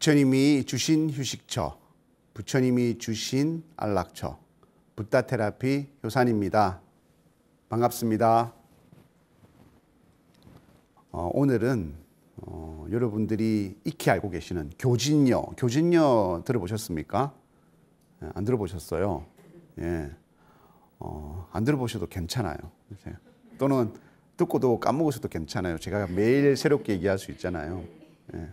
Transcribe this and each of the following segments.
부처님이 주신 휴식처, 부처님이 주신 안락처, 붓다테라피 효산입니다. 반갑습니다. 오늘은 여러분들이 익히 알고 계시는 교진녀 들어보셨습니까? 안 들어보셨어요? 예. 안 들어보셔도 괜찮아요. 또는 듣고도 까먹으셔도 괜찮아요. 제가 매일 새롭게 얘기할 수 있잖아요. 예.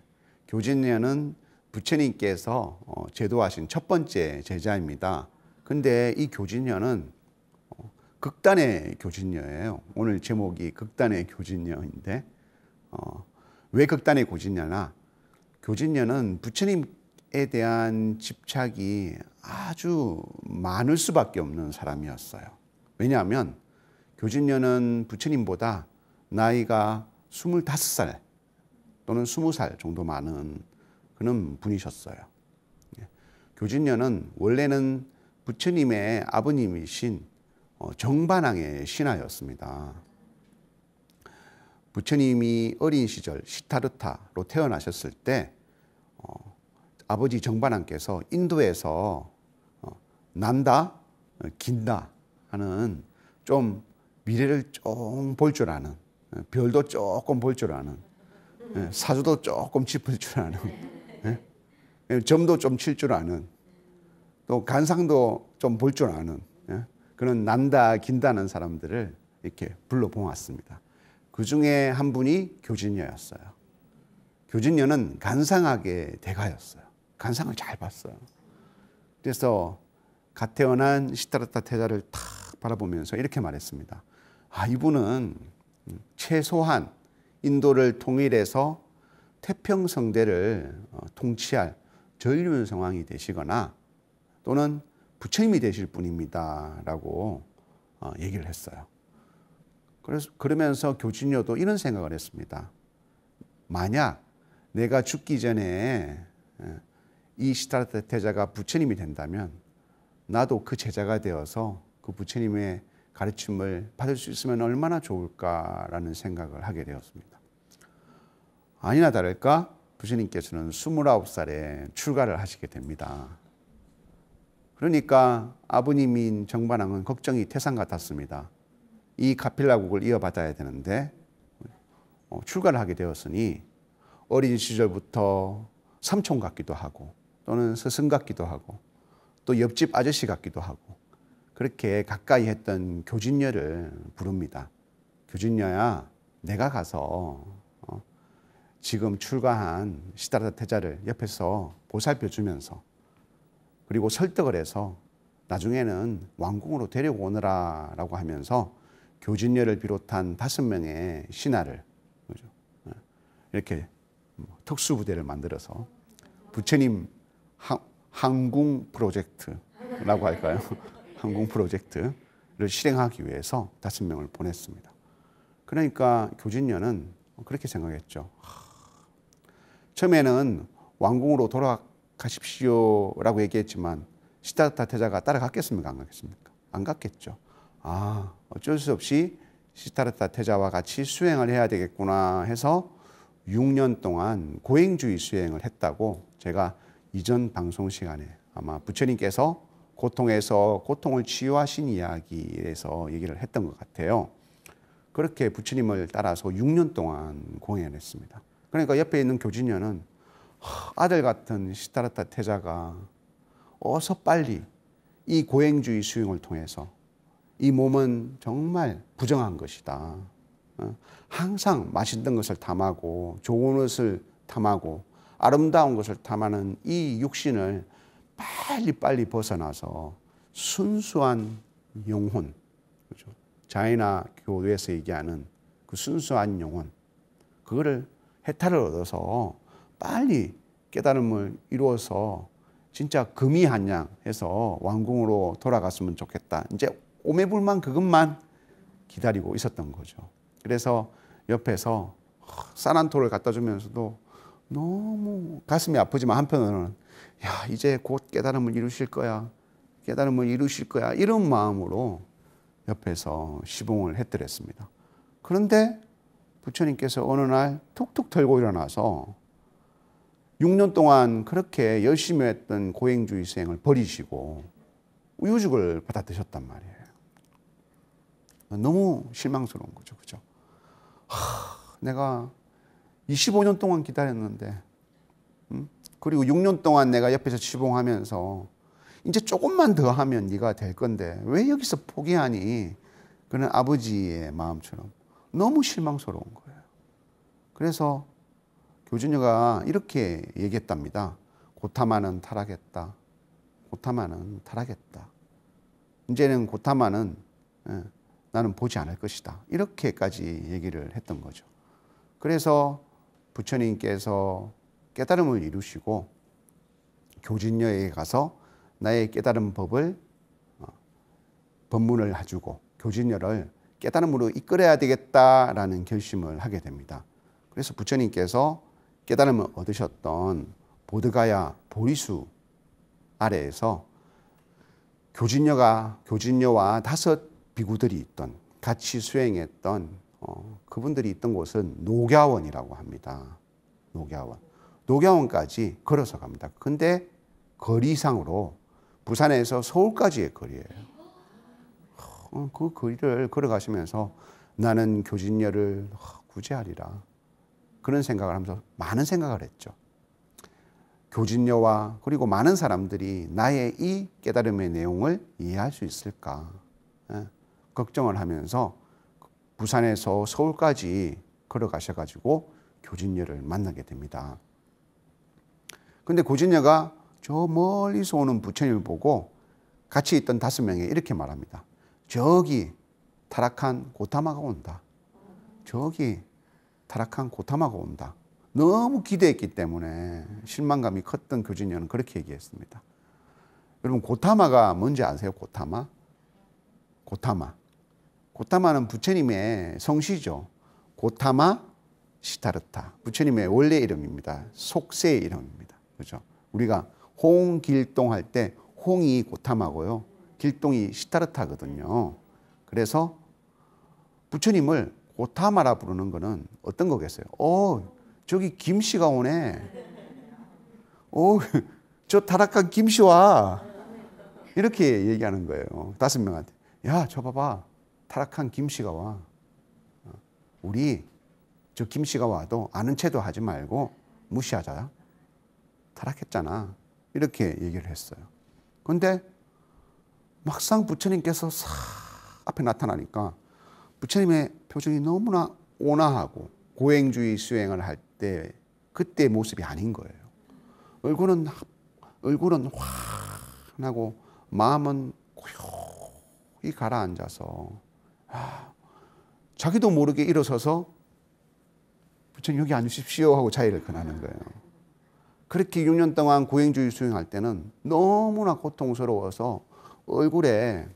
교진녀는 부처님께서 제도하신 첫 번째 제자입니다. 근데 이 교진녀는 극단의 교진녀예요. 오늘 제목이 극단의 교진녀인데 왜 극단의 교진녀나? 교진녀는 부처님에 대한 집착이 아주 많을 수밖에 없는 사람이었어요. 왜냐하면 교진녀는 부처님보다 나이가 25살 또는 20살 정도 많은 그런 분이셨어요. 교진녀는 원래는 부처님의 아버님이신 정반왕의 신하였습니다. 부처님이 어린 시절 시타르타로 태어나셨을 때 아버지 정반왕께서 인도에서 난다, 긴다 하는 좀 미래를 좀 볼 줄 아는, 별도 조금 볼 줄 아는, 사주도 조금 짚을 줄 아는, 점도 좀 칠 줄 아는, 또 간상도 좀 볼 줄 아는 그런 난다, 긴다는 사람들을 이렇게 불러 모았습니다. 그 중에 한 분이 교진녀였어요. 교진녀는 간상학의 대가였어요. 간상을 잘 봤어요. 그래서 갓 태어난 시타르타 태자를 탁 바라보면서 이렇게 말했습니다. 이분은 최소한 인도를 통일해서 태평성대를 통치할 전륜성왕이 되시거나 또는 부처님이 되실 분입니다 라고 얘기를 했어요. 그러면서 교진녀도 이런 생각을 했습니다. 만약 내가 죽기 전에 이 시타르타 태자가 부처님이 된다면 나도 그 제자가 되어서 그 부처님의 가르침을 받을 수 있으면 얼마나 좋을까라는 생각을 하게 되었습니다. 아니나 다를까 부처님께서는 29살에 출가를 하시게 됩니다. 그러니까 아버님인 정반왕은 걱정이 태산 같았습니다. 이 가필라국을 이어받아야 되는데 출가를 하게 되었으니 어린 시절부터 삼촌 같기도 하고 또는 스승 같기도 하고 또 옆집 아저씨 같기도 하고 그렇게 가까이 했던 교진녀를 부릅니다. 교진녀야, 내가 가서 지금 출가한 시타르타 태자를 옆에서 보살펴 주면서 그리고 설득을 해서 나중에는 왕궁으로 데리고 오너라 라고 하면서 교진녀를 비롯한 5명의 신하를 이렇게 특수부대를 만들어서 부처님 항궁 프로젝트라고 할까요? 항궁 프로젝트를 실행하기 위해서 5명을 보냈습니다. 그러니까 교진녀는 그렇게 생각했죠. 처음에는 왕궁으로 돌아가십시오라고 얘기했지만 시타르타 태자가 따라갔겠습니까? 안 갔겠습니까? 안 갔겠죠. 어쩔 수 없이 시타르타 태자와 같이 수행을 해야 되겠구나 해서 6년 동안 고행주의 수행을 했다고 제가 이전 방송 시간에 아마 부처님께서 고통에서 고통을 치유하신 이야기에서 얘기를 했던 것 같아요. 그렇게 부처님을 따라서 6년 동안 공연을 했습니다. 그러니까 옆에 있는 교진녀는 아들 같은 시타르타 태자가 어서 빨리 이 고행주의 수행을 통해서 이 몸은 정말 부정한 것이다. 항상 맛있는 것을 탐하고 좋은 것을 탐하고 아름다운 것을 탐하는 이 육신을 빨리 벗어나서 순수한 영혼, 그렇죠? 자이나 교도에서 얘기하는 그 순수한 영혼, 그거를 해탈을 얻어서 빨리 깨달음을 이루어서 진짜 금이한양해서 왕궁으로 돌아갔으면 좋겠다. 이제 오매불만 그것만 기다리고 있었던 거죠. 그래서 옆에서 산안토를 갖다 주면서도 너무 가슴이 아프지만 한편으로는 이제 곧 깨달음을 이루실 거야. 깨달음을 이루실 거야. 이런 마음으로 옆에서 시봉을 했더랬습니다. 그런데 부처님께서 어느 날 툭툭 털고 일어나서 6년 동안 그렇게 열심히 했던 고행주의 수행을 버리시고 우유죽을 받아 드셨단 말이에요. 너무 실망스러운 거죠. 그죠? 내가 25년 동안 기다렸는데, 그리고 6년 동안 내가 옆에서 지봉하면서 이제 조금만 더 하면 네가 될 건데 왜 여기서 포기하니? 그런 아버지의 마음처럼 너무 실망스러운 거예요. 그래서 교진녀가 이렇게 얘기했답니다. 고타마는 타락했다. 고타마는 타락했다. 이제는 고타마는 나는 보지 않을 것이다. 이렇게까지 얘기를 했던 거죠. 그래서 부처님께서 깨달음을 이루시고 교진녀에게 가서 나의 깨달은 법을 법문을 해주고 교진녀를 깨달음으로 이끌어야 되겠다라는 결심을 하게 됩니다. 그래서 부처님께서 깨달음을 얻으셨던 보드가야 보리수 아래에서 교진녀와 5 비구들이 있던, 같이 수행했던 그분들이 있던 곳은 녹야원이라고 합니다. 녹야원. 녹야원까지 걸어서 갑니다. 근데 거리상으로 부산에서 서울까지의 거리예요. 그 거리를 걸어가시면서 나는 교진녀를 구제하리라. 그런 생각을 하면서 많은 생각을 했죠. 교진녀와 그리고 많은 사람들이 나의 이 깨달음의 내용을 이해할 수 있을까 걱정을 하면서 부산에서 서울까지 걸어가셔가지고 교진녀를 만나게 됩니다. 근데 교진녀가 저 멀리서 오는 부처님을 보고 같이 있던 5명이 이렇게 말합니다. 저기 타락한 고타마가 온다. 저기 타락한 고타마가 온다. 너무 기대했기 때문에 실망감이 컸던 교진녀는 그렇게 얘기했습니다. 여러분 고타마가 뭔지 아세요? 고타마? 고타마는 부처님의 성씨죠. 고타마 시타르타. 부처님의 원래 이름입니다. 속세의 이름입니다. 그렇죠? 우리가 홍길동 할 때 홍이 고타마고요. 길동이 시타르타거든요. 그래서 부처님을 고타마라 부르는 거는 어떤 거겠어요? 저기 김씨가 오네. 저 타락한 김씨와 이렇게 얘기하는 거예요. 5명한테. 야, 저 봐봐. 타락한 김씨가 와. 우리 저 김씨가 와도 아는 체도 하지 말고 무시하자. 타락했잖아. 이렇게 얘기를 했어요. 그런데 막상 부처님께서 싹 앞에 나타나니까 부처님의 표정이 너무나 온화하고 고행주의 수행을 할 때 그때의 모습이 아닌 거예요. 얼굴은 환하고 마음은 고요히 가라앉아서 자기도 모르게 일어서서 부처님 여기 앉으십시오 하고 자리를 권하는 거예요. 그렇게 6년 동안 고행주의 수행할 때는 너무나 고통스러워서 얼굴에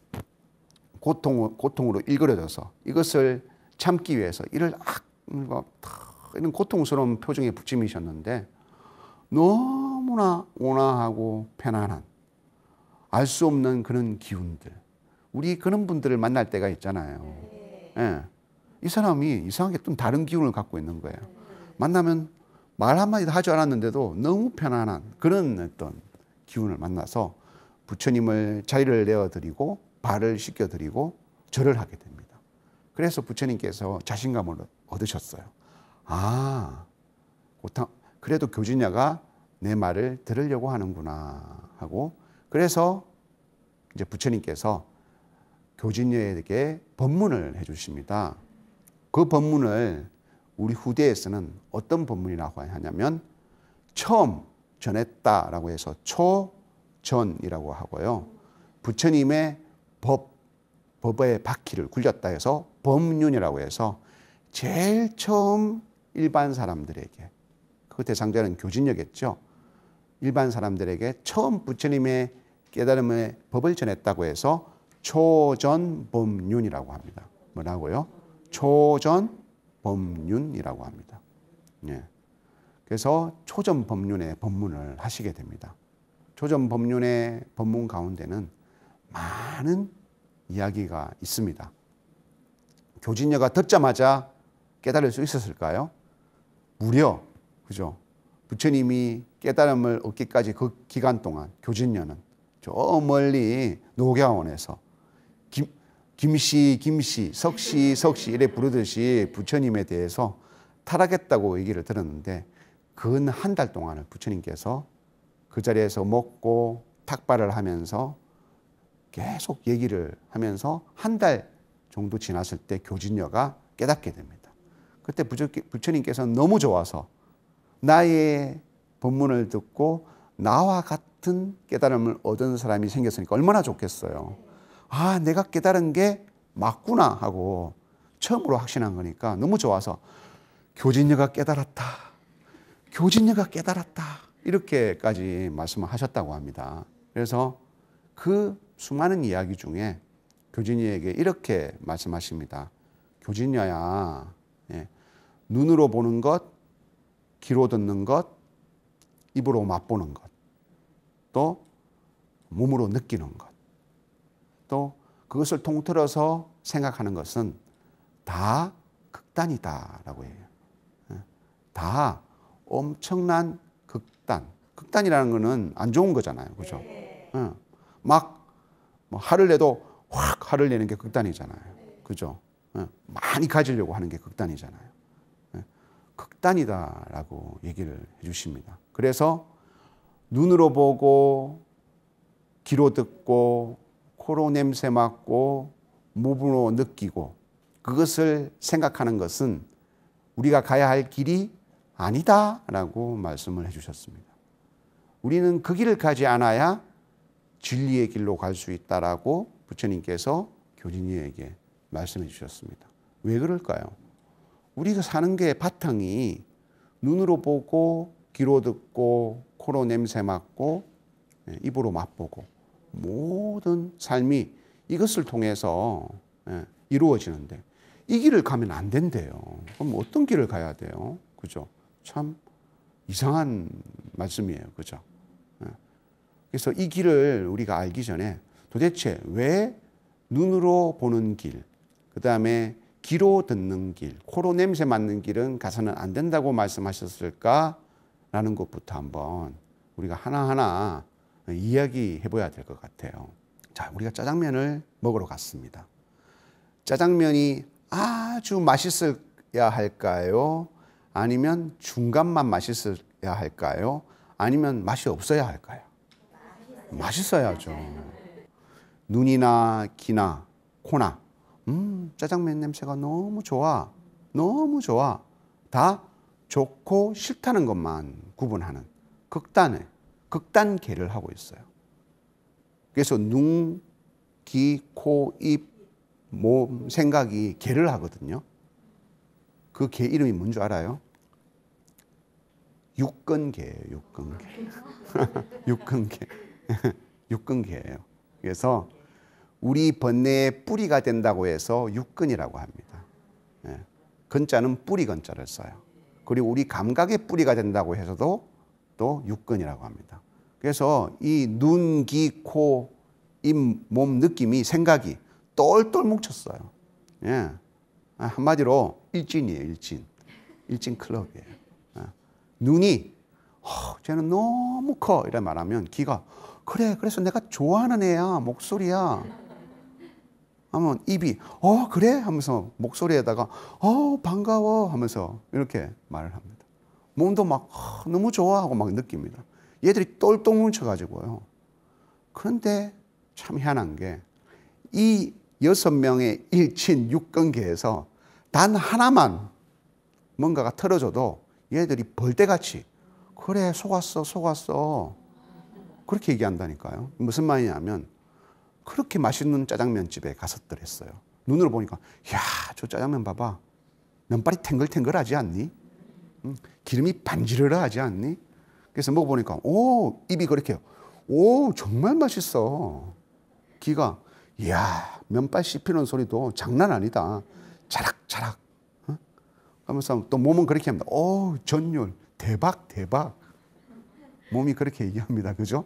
고통으로 일그러져서 이것을 참기 위해서 이를 이런 고통스러운 표정의 부처님이셨는데 너무나 온화하고 편안한 알 수 없는 그런 기운들. 우리 그런 분들을 만날 때가 있잖아요. 예. 이 사람이 이상하게 좀 다른 기운을 갖고 있는 거예요. 만나면 말 한마디도 하지 않았는데도 너무 편안한 그런 어떤 기운을 만나서 부처님을 자리를 내어드리고 발을 씻겨드리고 절을 하게 됩니다. 그래서 부처님께서 자신감을 얻으셨어요. 그래도 교진녀가 내 말을 들으려고 하는구나 하고, 그래서 이제 부처님께서 교진녀에게 법문을 해주십니다. 그 법문을 우리 후대에서는 어떤 법문이라고 하냐면 처음 전했다라고 해서 초전이라고 하고요. 부처님의 법의 바퀴를 굴렸다 해서 법륜이라고 해서 제일 처음 일반 사람들에게, 그 대상자는 교진녀겠죠. 일반 사람들에게 처음 부처님의 깨달음의 법을 전했다고 해서 초전법륜이라고 합니다. 뭐라고요? 초전법륜이라고 합니다. 예. 그래서 초전법륜의 법문을 하시게 됩니다. 초전법륜의 법문 가운데는 많은 이야기가 있습니다. 교진녀가 듣자마자 깨달을 수 있었을까요? 무려, 그죠? 부처님이 깨달음을 얻기까지 그 기간 동안 교진녀는 저 멀리 녹야원에서 김씨, 석씨 이래 부르듯이 부처님에 대해서 타락했다고 얘기를 들었는데 근 한 달 동안을 부처님께서 그 자리에서 먹고 탁발을 하면서 계속 얘기를 하면서 한 달 정도 지났을 때 교진녀가 깨닫게 됩니다. 그때 부처님께서는 너무 좋아서 나의 법문을 듣고 나와 같은 깨달음을 얻은 사람이 생겼으니까 얼마나 좋겠어요. 아, 내가 깨달은 게 맞구나 하고 처음으로 확신한 거니까 너무 좋아서 교진녀가 깨달았다. 교진녀가 깨달았다. 이렇게까지 말씀을 하셨다고 합니다. 그래서 그 수많은 이야기 중에 교진녀에게 이렇게 말씀하십니다. 교진녀야, 눈으로 보는 것, 귀로 듣는 것, 입으로 맛보는 것, 또 몸으로 느끼는 것, 또 그것을 통틀어서 생각하는 것은 다 극단이다라고 해요. 다 엄청난 극단. 극단이라는 것은 안 좋은 거잖아요. 그죠? 막 화를 내도 확 화를 내는 게 극단이잖아요. 그죠? 많이 가지려고 하는 게 극단이잖아요. 극단이다라고 얘기를 해 주십니다. 그래서 눈으로 보고 귀로 듣고 코로 냄새 맡고 몸으로 느끼고 그것을 생각하는 것은 우리가 가야 할 길이 아니다라고 말씀을 해 주셨습니다. 우리는 그 길을 가지 않아야 진리의 길로 갈 수 있다라고 부처님께서 교진이에게 말씀해 주셨습니다. 왜 그럴까요? 우리가 사는 게 바탕이 눈으로 보고 귀로 듣고 코로 냄새 맡고 입으로 맛보고 모든 삶이 이것을 통해서 이루어지는데 이 길을 가면 안 된대요. 그럼 어떤 길을 가야 돼요? 그죠? 참 이상한 말씀이에요. 그죠? 그래서 이 길을 우리가 알기 전에 도대체 왜 눈으로 보는 길, 그 다음에 귀로 듣는 길, 코로 냄새 맡는 길은 가서는 안 된다고 말씀하셨을까라는 것부터 한번 우리가 하나하나 이야기해 봐야 될 것 같아요. 자, 우리가 짜장면을 먹으러 갔습니다. 짜장면이 아주 맛있어야 할까요? 아니면 중간만 맛있어야 할까요? 아니면 맛이 없어야 할까요? 맛있어야죠. 눈이나 귀나 코나 짜장면 냄새가 너무 좋아. 너무 좋아. 다 좋고 싫다는 것만 구분하는 극단계를 하고 있어요. 그래서 눈, 귀, 코, 입, 몸, 생각이 계를 하거든요. 그 계 이름이 뭔 줄 알아요? 육근계예요. 육근계. 육근계. 육근계예요. 그래서 우리 번뇌의 뿌리가 된다고 해서 육근이라고 합니다. 근자는 뿌리 근자를 써요. 그리고 우리 감각의 뿌리가 된다고 해서도 또 육근이라고 합니다. 그래서 이 눈, 귀, 코, 입, 몸 느낌이 생각이 똘똘 뭉쳤어요. 한마디로 일진이에요. 일진 클럽이에요. 눈이 쟤는 너무 커 이래 말하면 귀가 그래 그래서 내가 좋아하는 애야 목소리야 하면 입이 그래 하면서 목소리에다가 반가워 하면서 이렇게 말을 합니다. 몸도 막 너무 좋아하고 막 느낍니다. 얘들이 똘똘 뭉쳐가지고요. 그런데 참 희한한 게 이 6명의 일친 육근계에서 단 하나만 뭔가가 틀어져도 얘들이 벌떼같이 그래 속았어 그렇게 얘기한다니까요. 무슨 말이냐면 그렇게 맛있는 짜장면집에 갔었더랬어요. 눈으로 보니까 야, 저 짜장면 봐봐. 면발이 탱글탱글하지 않니? 기름이 반지르르하지 않니? 그래서 먹어보니까 입이 그렇게 정말 맛있어. 귀가 이야 면발 씹히는 소리도 장난 아니다. 자락자락 하면서 또 몸은 그렇게 합니다. 전율 대박 몸이 그렇게 얘기합니다. 그죠?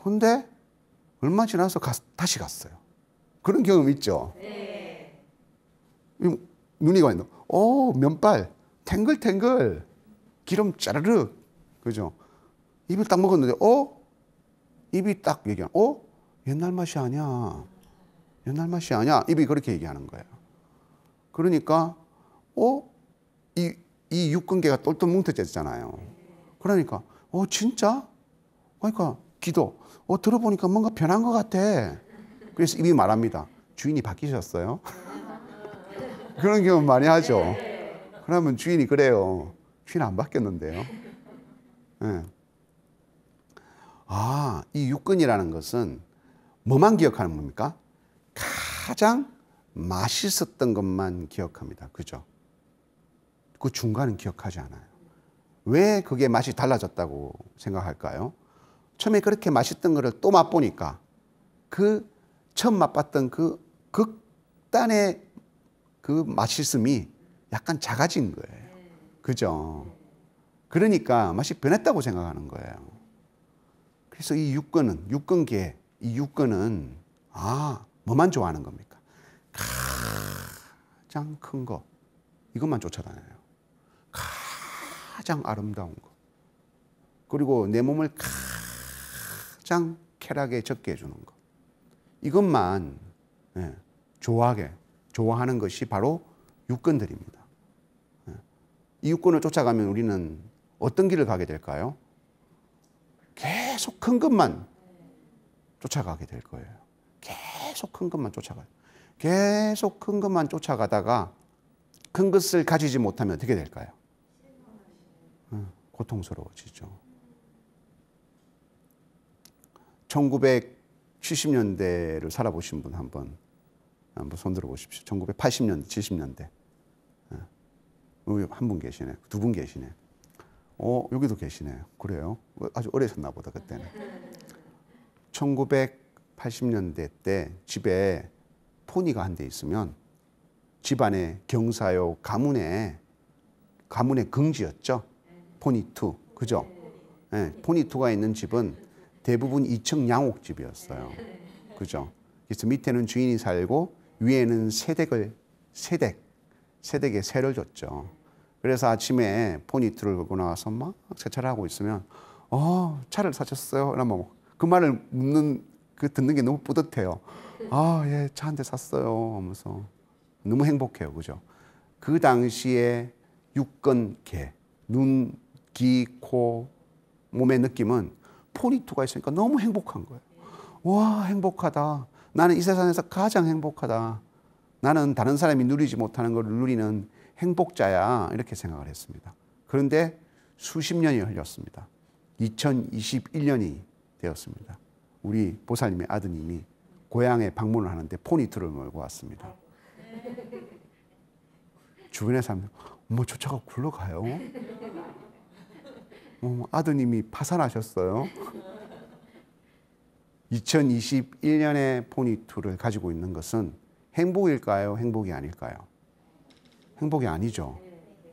근데 얼마 지나서 다시 갔어요. 그런 경험 있죠? 네. 눈이 가 있는 면발 탱글탱글 기름 짜르르 그죠? 입을 딱 먹었는데, 입이 딱 얘기하는, 옛날 맛이 아니야. 옛날 맛이 아니야. 입이 그렇게 얘기하는 거예요. 그러니까, 이 육근계가 똘똘 뭉쳐졌잖아요. 그러니까, 진짜? 그러니까, 기도. 들어보니까 뭔가 변한 것 같아. 그래서 입이 말합니다. 주인이 바뀌셨어요? 그런 경우 많이 하죠. 그러면 주인이 그래요. 주인 안 바뀌었는데요. 네. 이 육근이라는 것은 뭐만 기억하는 겁니까? 가장 맛있었던 것만 기억합니다. 그죠? 그 중간은 기억하지 않아요. 왜 그게 맛이 달라졌다고 생각할까요? 처음에 그렇게 맛있던 거를 또 맛보니까 그 처음 맛봤던 그 극단의 그 맛있음이 약간 작아진 거예요. 그죠? 그러니까 맛이 변했다고 생각하는 거예요. 그래서 이 육근계, 이 육근은 뭐만 좋아하는 겁니까? 가장 큰 거, 이것만 쫓아다녀요. 가장 아름다운 거. 그리고 내 몸을 가장 쾌락에 적게 해주는 거. 이것만 좋아하는 것이 바로 육근들입니다. 이 육근을 쫓아가면 우리는 어떤 길을 가게 될까요? 계속 큰 것만 쫓아가게 될 거예요. 계속 큰 것만 쫓아가요. 계속 큰 것만 쫓아가다가 큰 것을 가지지 못하면 어떻게 될까요? 고통스러워지죠. 1970년대를 살아보신 분 한번 손 들어 보십시오. 1980년대, 70년대. 한 분 계시네. 두 분 계시네. 여기도 계시네요. 그래요? 아주 어리셨나 보다, 그때는. 1980년대 때 집에 포니가 한 대 있으면 집안에 경사요 가문의 긍지였죠. 포니2. 그죠? 네, 포니2가 있는 집은 대부분 2층 양옥집이었어요. 그죠? 그래서 밑에는 주인이 살고 위에는 세댁에 세를 줬죠. 그래서 아침에 포니2를 걸고 나와서 막 세차를 하고 있으면 차를 사셨어요? 이러면 그 말을 듣는 게 너무 뿌듯해요. 예, 차 한 대 샀어요 하면서 너무 행복해요. 그죠? 그 당시에 육근계, 눈, 귀, 코, 몸의 느낌은 포니2가 있으니까 너무 행복한 거예요. 와, 행복하다. 나는 이 세상에서 가장 행복하다. 나는 다른 사람이 누리지 못하는 걸 누리는 행복자야. 이렇게 생각을 했습니다. 그런데 수십 년이 흘렀습니다. 2021년이 되었습니다. 우리 보살님의 아드님이 고향에 방문을 하는데 포니2를 몰고 왔습니다. 주변의 사람들, 저 차가 굴러가요? 아드님이 파산하셨어요? 2021년에 포니2를 가지고 있는 것은 행복일까요? 행복이 아닐까요? 행복이 아니죠.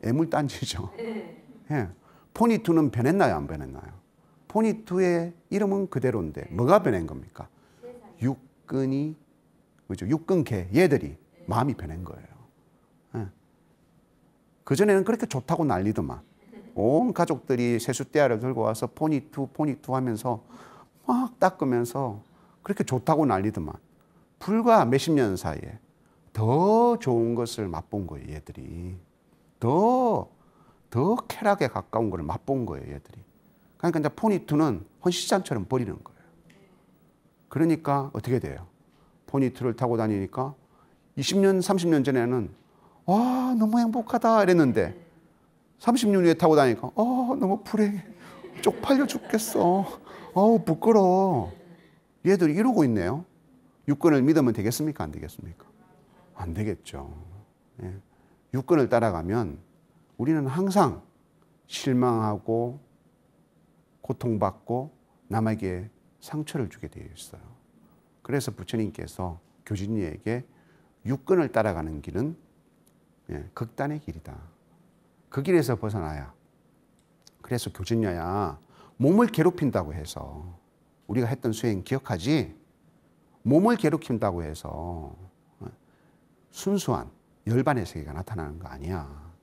애물단지죠. 예. 포니2는 변했나요? 안 변했나요? 포니2의 이름은 그대로인데 뭐가 변한 겁니까? 육근이, 그죠? 육근계, 얘들이 마음이 변한 거예요. 예. 그전에는 그렇게 좋다고 난리더만. 온 가족들이 세숫대야를 들고 와서 포니2 하면서 막 닦으면서 그렇게 좋다고 난리더만. 불과 몇십 년 사이에 더 좋은 것을 맛본 거예요, 얘들이. 더 쾌락에 가까운 걸 맛본 거예요, 얘들이. 그러니까 이제 포니2는 헌시장처럼 버리는 거예요. 그러니까 어떻게 돼요? 포니2를 타고 다니니까 20년, 30년 전에는 너무 행복하다 이랬는데 30년 후에 타고 다니니까 너무 불행해. 쪽팔려 죽겠어. 부끄러워. 얘들이 이러고 있네요. 육근을 믿으면 되겠습니까? 안 되겠습니까? 안 되겠죠. 예. 육근을 따라가면 우리는 항상 실망하고 고통받고 남에게 상처를 주게 되어 있어요. 그래서 부처님께서 교진이에게 육근을 따라가는 길은 극단의 길이다. 그 길에서 벗어나야. 그래서 교진녀야, 몸을 괴롭힌다고 해서 우리가 했던 수행 기억하지? 몸을 괴롭힌다고 해서 순수한 열반의 세계가 나타나는 거 아니야.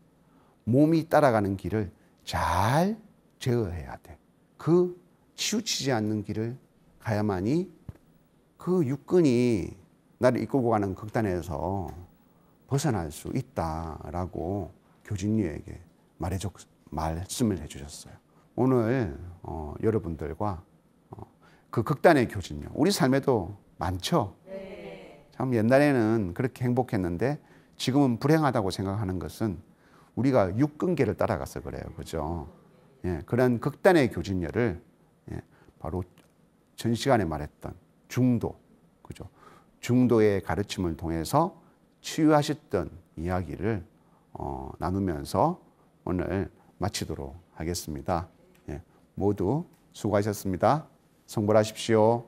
몸이 따라가는 길을 잘 제어해야 돼. 그 치우치지 않는 길을 가야만이 그 육근이 나를 이끌고 가는 극단에서 벗어날 수 있다라고 교진이에게 말씀을 해주셨어요. 오늘 여러분들과 그 극단의 교진요. 우리 삶에도 많죠. 참 옛날에는 그렇게 행복했는데 지금은 불행하다고 생각하는 것은 우리가 육근계를 따라가서 그래요. 그죠? 예, 그런 극단의 교진녀를 바로 전 시간에 말했던 중도, 그죠? 중도의 가르침을 통해서 치유하셨던 이야기를 나누면서 오늘 마치도록 하겠습니다. 예, 모두 수고하셨습니다. 성불하십시오.